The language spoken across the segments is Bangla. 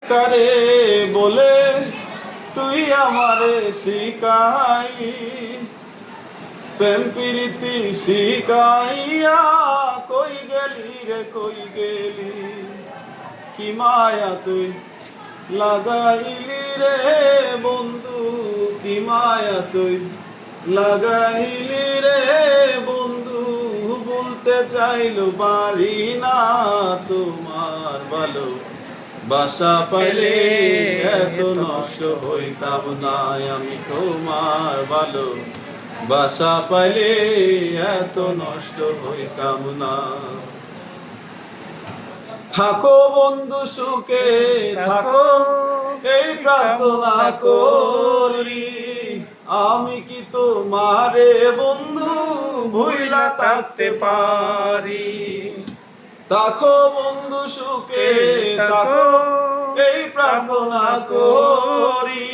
কারে বলে তুই আমারে শিখাইলি, প্রেম প্রীতি শিখাইয়া কই গেলি রে কই গেলি, কি মায়া তুই লাগাইলি রে বন্ধু, কি মায়া তুই লাগাইলি রে বন্ধু, বলতে চাইলো পারি না তোমার ভালো বাসা পাইলে এত নষ্ট হইতাম না আমি তোমার ভালো বাসা পাইলে এত নষ্ট হইতাম না। থাকো বন্ধু সুখে থাকো এই প্রার্থনা করি, আমি কি তোমারে বন্ধু ভুইলা থাকতে পারি। থাকো বন্ধু সুখে থাকো এই প্রার্থনা করি,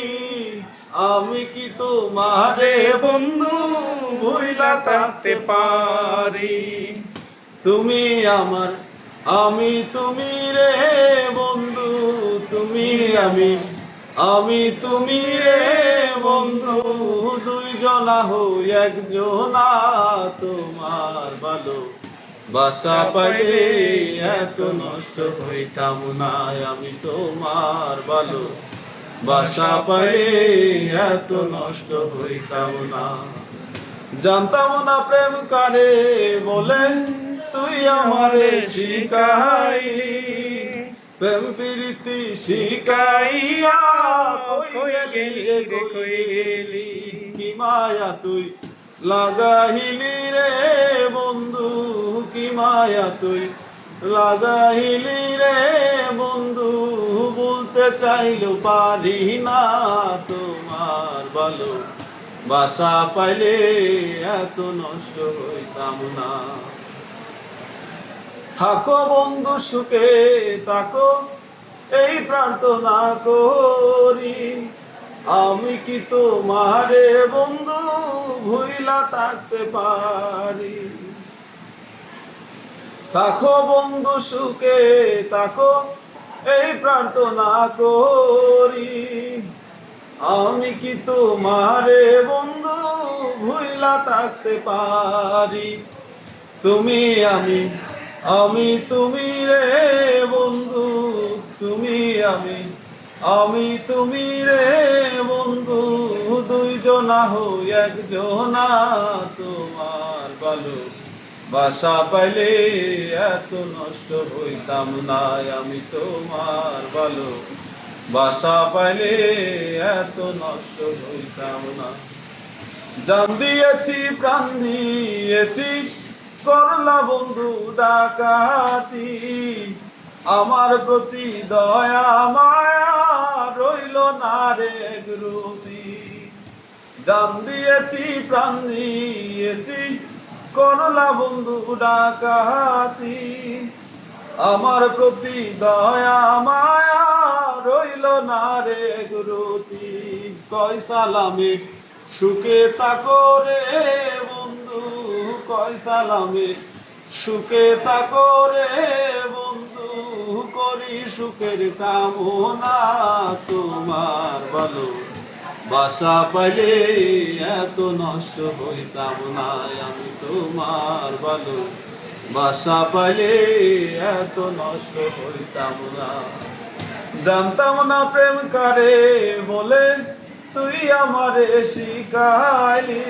আমি কি তোমারে বন্ধু ভুইলা থাকতে পারি। তুমি আমার আমি তুমি রে বন্ধু, তুমি আমি তুমি রে বন্ধু, দুইজনা হই একজনা তোমার ভালো বাসা পাইলে এত নষ্ট হইতাম না আমি তোমার ভালো বাসা পাইলে এত নষ্ট হইতাম না। জানতাম না প্রেম কারে বলে তুই আমারে শিখাইলি, প্রেম প্রীতি শিখাইয়া কই গেলি রে কই গেলি, কি মায়া তুই লাগাইলি রে বন্ধু, কি মায়া তুই লাগাইলি রে বন্ধু, বলতে চাইলেও পারি না তোমার ভালো বাসা পাইলে এত নষ্ট হইতাম না। থাকো বন্ধু সুখে থাকো এই প্রার্থনা করি, আমি কি তোমারে বন্ধু ভুইলা থাকতে পারি। থাকো বন্ধু সুখে থাকো এই প্রার্থনা করি, আমি কি তোমারে বন্ধু ভুইলা থাকতে পারি। তুমি আমি তুমি রে বন্ধু, তুমি আমি তুমি রে বন্ধু, দুইজনা হই একজনা তোমার ভালো বাসা পাইলে এত নষ্ট হইতাম না আমি তোমার ভালো বাসা পাইলে এত নষ্ট হইতাম না। জান দিয়েছি প্রাণ দিয়েছি করলা বন্ধু ডাকাতি, আমার প্রতি দয়া মায়া রইল না রে গ্রুতি। জান দিয়েছি প্রাণ দিয়েছি করলা বন্ধু ডাকাতি, আমার প্রতি দয়া মায়া রইল না রে গ্রুতি। কয় সালামে সুখে থাকো রে বন্ধু, কয় সালামে সুখে থাকো রে বন্ধু, করি সুখের কামনা তোমার ভালো বাসা পাইলে এত নষ্ট হইতাম না আমি তোমার ভালো বাসা পাইলে এত নষ্ট হইতাম না। জানতাম না প্রেম কারে বলে তুই আমারে শিখাইলি,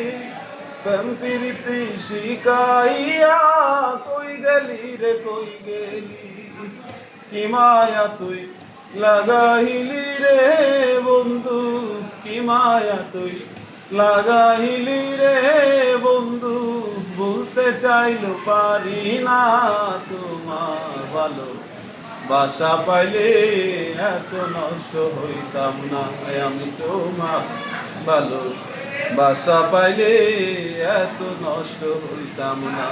প্রেম প্রীতি শিখাইয়া কই গেলি রে কই গেলি, কি মায়া তুই লাগাইলি রে বন্ধু, কি মায়া তুই লাগাইলি রে বন্ধু, বলতে চাইলো পারি না তোমার ভালো বাসা পাইলে এত নষ্ট হইতাম না আমি তোমার ভালো বাসা পাইলে এত নষ্ট হইতাম না।